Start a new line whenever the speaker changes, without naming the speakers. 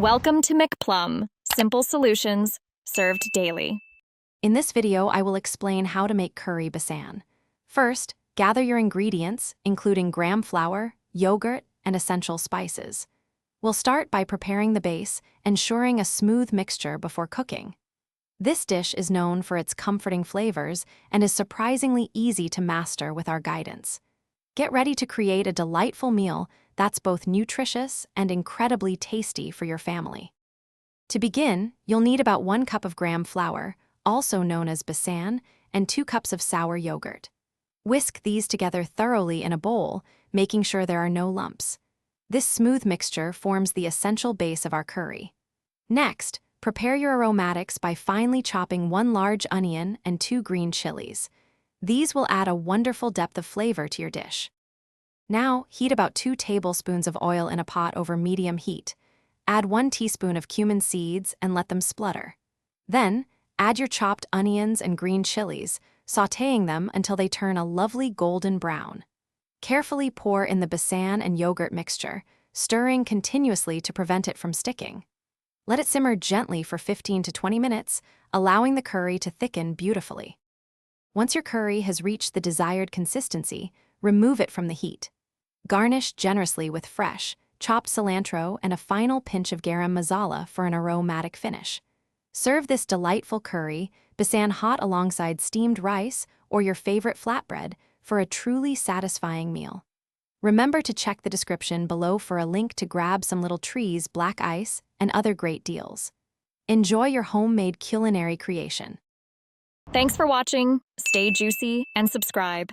Welcome to McPlum, simple solutions served daily.
In this video, I will explain how to make curry Besan. First, gather your ingredients, including gram flour, yogurt, and essential spices. We'll start by preparing the base, ensuring a smooth mixture before cooking. This dish is known for its comforting flavors and is surprisingly easy to master with our guidance. Get ready to create a delightful meal that's both nutritious and incredibly tasty for your family. To begin, you'll need about 1 cup of gram flour, also known as Besan, and 2 cups of sour yogurt. Whisk these together thoroughly in a bowl, making sure there are no lumps. This smooth mixture forms the essential base of our curry. Next, prepare your aromatics by finely chopping 1 large onion and 2 green chilies. These will add a wonderful depth of flavor to your dish. Now, heat about 2 tablespoons of oil in a pot over medium heat. Add 1 teaspoon of cumin seeds and let them splutter. Then, add your chopped onions and green chilies, sautéing them until they turn a lovely golden brown. Carefully pour in the Besan and yogurt mixture, stirring continuously to prevent it from sticking. Let it simmer gently for 15 to 20 minutes, allowing the curry to thicken beautifully. Once your curry has reached the desired consistency, remove it from the heat. Garnish generously with fresh, chopped cilantro and a final pinch of garam masala for an aromatic finish. Serve this delightful curry, Besan hot alongside steamed rice or your favorite flatbread for a truly satisfying meal. Remember to check the description below for a link to grab some little trees, black ice, and other great deals. Enjoy your homemade culinary creation.
Thanks for watching. Stay juicy and subscribe.